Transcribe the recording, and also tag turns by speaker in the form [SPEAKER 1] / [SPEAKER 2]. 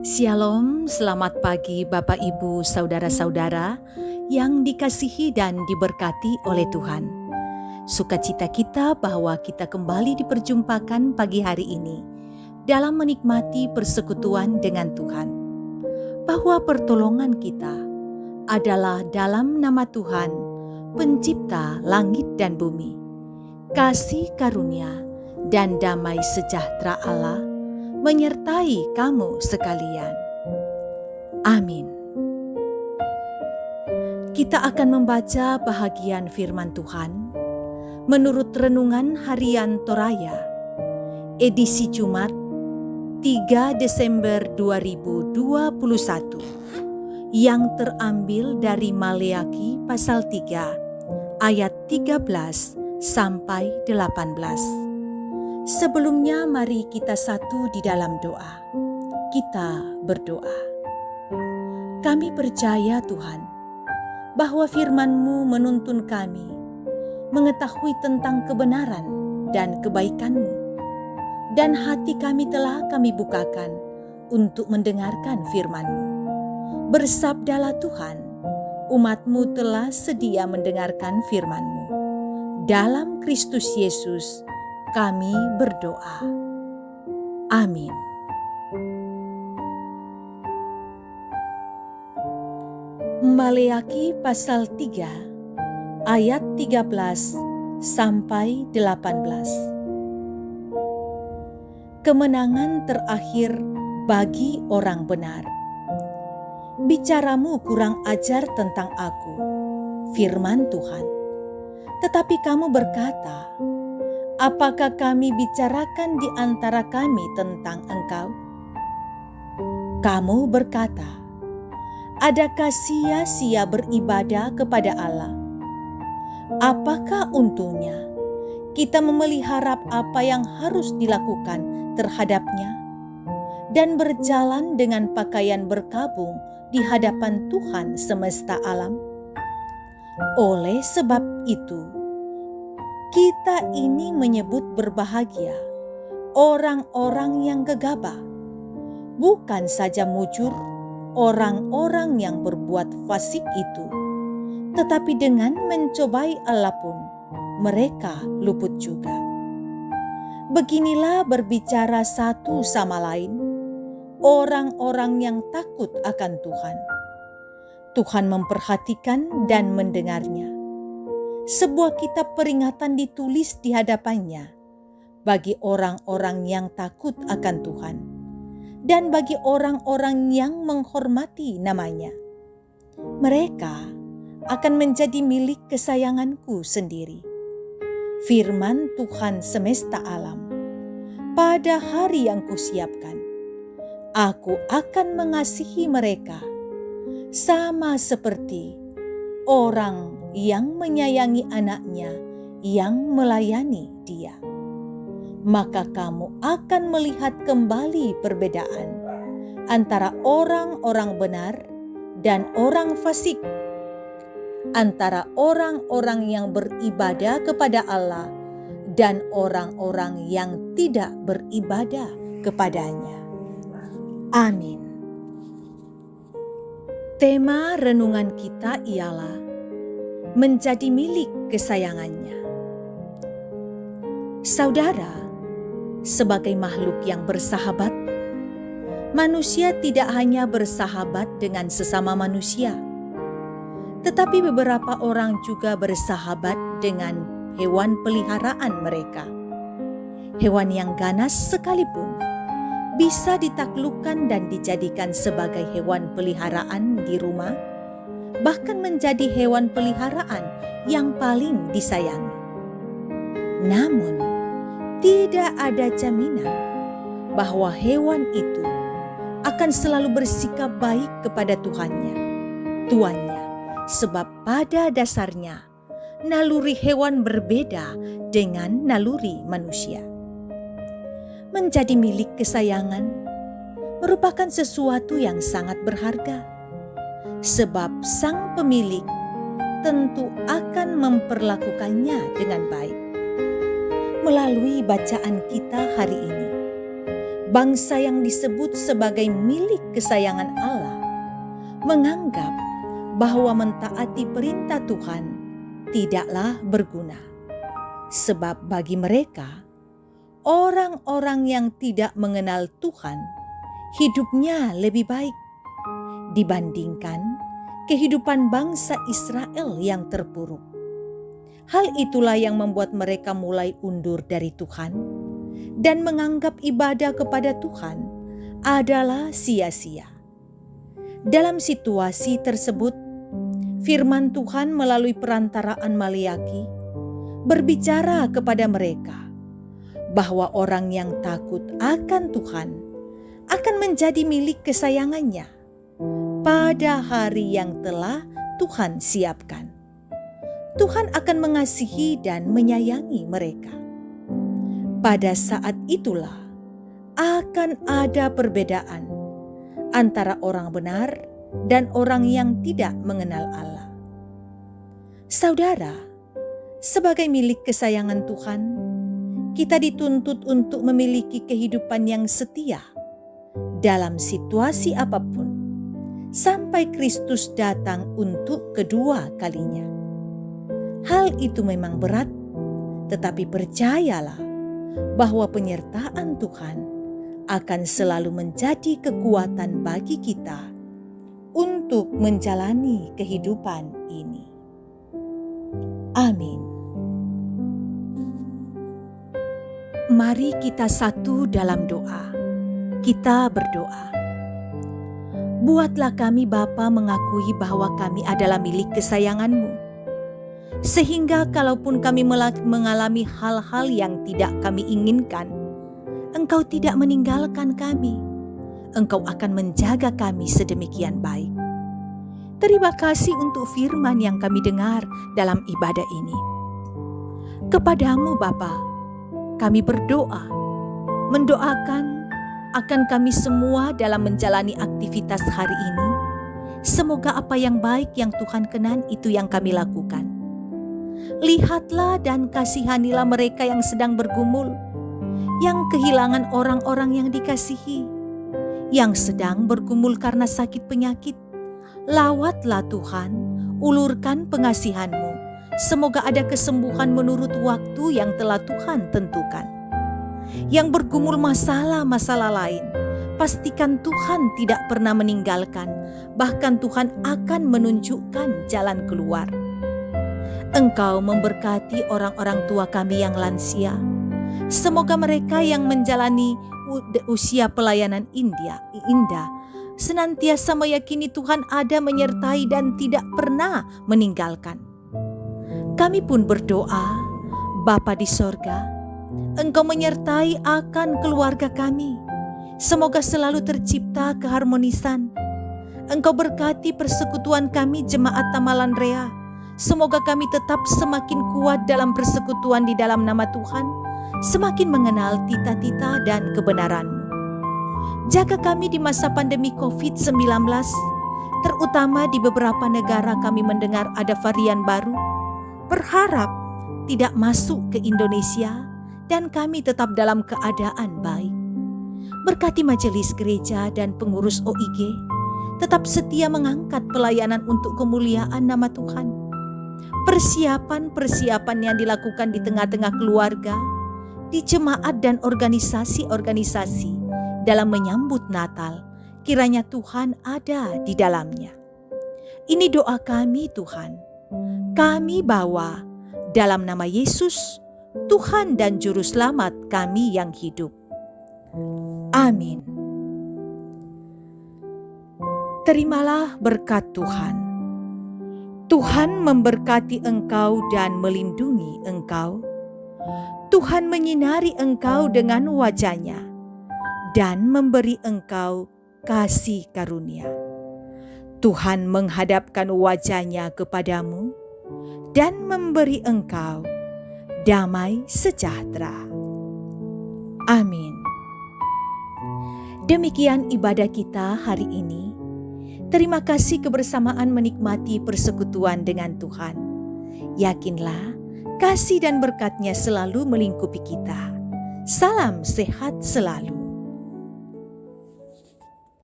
[SPEAKER 1] Shalom, selamat pagi Bapak Ibu Saudara-saudara yang dikasihi dan diberkati oleh Tuhan. Sukacita kita bahwa kita kembali diperjumpakan pagi hari ini dalam menikmati persekutuan dengan Tuhan. Bahwa pertolongan kita adalah dalam nama Tuhan, pencipta langit dan bumi. Kasih karunia dan damai sejahtera Allah menyertai kamu sekalian. Amin. Kita akan membaca bahagian firman Tuhan menurut Renungan Harian Toraya, edisi Jumat 3 Desember 2021, yang terambil dari Maleakhi pasal 3 ayat 13 sampai 18. Sebelumnya mari kita satu di dalam doa. Kita berdoa. Kami percaya Tuhan, bahwa firman-Mu menuntun kami mengetahui tentang kebenaran dan kebaikan-Mu. Dan hati kami telah kami bukakan untuk mendengarkan firman-Mu. Bersabdalah Tuhan, umat-Mu telah sedia mendengarkan firman-Mu. Dalam Kristus Yesus kami berdoa. Amin. Maleakhi pasal 3 ayat 13 sampai 18. Kemenangan terakhir bagi orang benar. Bicaramu kurang ajar tentang aku, firman Tuhan. Tetapi kamu berkata, apakah kami bicarakan di antara kami tentang engkau? Kamu berkata, adakah sia-sia beribadah kepada Allah? Apakah untungnya kita memelihara apa yang harus dilakukan terhadapnya dan berjalan dengan pakaian berkabung di hadapan Tuhan semesta alam? Oleh sebab itu, kita ini menyebut berbahagia orang-orang yang gegabah, bukan saja mujur orang-orang yang berbuat fasik itu, tetapi dengan mencobai Allah pun mereka luput juga. Beginilah berbicara satu sama lain orang-orang yang takut akan Tuhan. Tuhan memperhatikan dan mendengarnya. Sebuah kitab peringatan ditulis di hadapannya bagi orang-orang yang takut akan Tuhan dan bagi orang-orang yang menghormati namanya. Mereka akan menjadi milik kesayanganku sendiri. Firman Tuhan semesta alam, pada hari yang kusiapkan, aku akan mengasihi mereka sama seperti orang yang menyayangi anaknya yang melayani dia. Maka kamu akan melihat kembali perbedaan antara orang-orang benar dan orang fasik, antara orang-orang yang beribadah kepada Allah dan orang-orang yang tidak beribadah kepadanya. Amin. Tema renungan kita ialah menjadi milik kesayangannya. Saudara, sebagai makhluk yang bersahabat, manusia tidak hanya bersahabat dengan sesama manusia, tetapi beberapa orang juga bersahabat dengan hewan peliharaan mereka. Hewan yang ganas sekalipun bisa ditaklukkan dan dijadikan sebagai hewan peliharaan di rumah, bahkan menjadi hewan peliharaan yang paling disayangi. Namun, tidak ada jaminan bahwa hewan itu akan selalu bersikap baik kepada tuannya, sebab pada dasarnya naluri hewan berbeda dengan naluri manusia. Menjadi milik kesayangan merupakan sesuatu yang sangat berharga, sebab sang pemilik tentu akan memperlakukannya dengan baik. Melalui bacaan kita hari ini, bangsa yang disebut sebagai milik kesayangan Allah menganggap bahwa mentaati perintah Tuhan tidaklah berguna. Sebab bagi mereka, orang-orang yang tidak mengenal Tuhan, hidupnya lebih baik dibandingkan kehidupan bangsa Israel yang terpuruk. Hal itulah yang membuat mereka mulai undur dari Tuhan dan menganggap ibadah kepada Tuhan adalah sia-sia. Dalam situasi tersebut, firman Tuhan melalui perantaraan Maliaki berbicara kepada mereka bahwa orang yang takut akan Tuhan akan menjadi milik kesayangannya pada hari yang telah Tuhan siapkan. Tuhan akan mengasihi dan menyayangi mereka. Pada saat itulah akan ada perbedaan antara orang benar dan orang yang tidak mengenal Allah. Saudara, sebagai milik kesayangan Tuhan, kita dituntut untuk memiliki kehidupan yang setia dalam situasi apapun sampai Kristus datang untuk kedua kalinya. Hal itu memang berat, tetapi percayalah bahwa penyertaan Tuhan akan selalu menjadi kekuatan bagi kita untuk menjalani kehidupan ini. Amin. Mari kita satu dalam doa. Kita berdoa. Buatlah kami Bapa mengakui bahwa kami adalah milik kesayangan-Mu, sehingga kalaupun kami mengalami hal-hal yang tidak kami inginkan, Engkau tidak meninggalkan kami. Engkau akan menjaga kami sedemikian baik. Terima kasih untuk firman yang kami dengar dalam ibadah ini. Kepadamu Bapa, kami berdoa, mendoakan akan kami semua dalam menjalani aktivitas hari ini. Semoga apa yang baik yang Tuhan kenan itu yang kami lakukan. Lihatlah dan kasihanilah mereka yang sedang bergumul, yang kehilangan orang-orang yang dikasihi, yang sedang bergumul karena sakit penyakit. Lawatlah Tuhan, ulurkan pengasihan-Mu. Semoga ada kesembuhan menurut waktu yang telah Tuhan tentukan. Yang bergumul masalah-masalah lain, pastikan Tuhan tidak pernah meninggalkan, bahkan Tuhan akan menunjukkan jalan keluar. Engkau memberkati orang-orang tua kami yang lansia. Semoga mereka yang menjalani usia pelayanan indah senantiasa meyakini Tuhan ada menyertai dan tidak pernah meninggalkan. Kami pun berdoa, Bapa di sorga, Engkau menyertai akan keluarga kami. Semoga selalu tercipta keharmonisan. Engkau berkati persekutuan kami Jemaat Tamalan Rea. Semoga kami tetap semakin kuat dalam persekutuan di dalam nama Tuhan, semakin mengenal tita-tita dan kebenaran-Mu. Jaga kami di masa pandemi COVID-19, terutama di beberapa negara kami mendengar ada varian baru. Berharap tidak masuk ke Indonesia dan kami tetap dalam keadaan baik. Berkati majelis gereja dan pengurus OIG, tetap setia mengangkat pelayanan untuk kemuliaan nama Tuhan. Persiapan-persiapan yang dilakukan di tengah-tengah keluarga, di jemaat dan organisasi-organisasi dalam menyambut Natal, kiranya Tuhan ada di dalamnya. Ini doa kami Tuhan. Kami bawa dalam nama Yesus, Tuhan dan Juru Selamat kami yang hidup. Amin. Terimalah berkat Tuhan. Tuhan memberkati engkau dan melindungi engkau. Tuhan menyinari engkau dengan wajah-Nya dan memberi engkau kasih karunia. Tuhan menghadapkan wajah-Nya kepadamu dan memberi engkau damai sejahtera. Amin. Demikian ibadah kita hari ini. Terima kasih kebersamaan menikmati persekutuan dengan Tuhan. Yakinlah kasih dan berkat-Nya selalu melingkupi kita. Salam sehat selalu.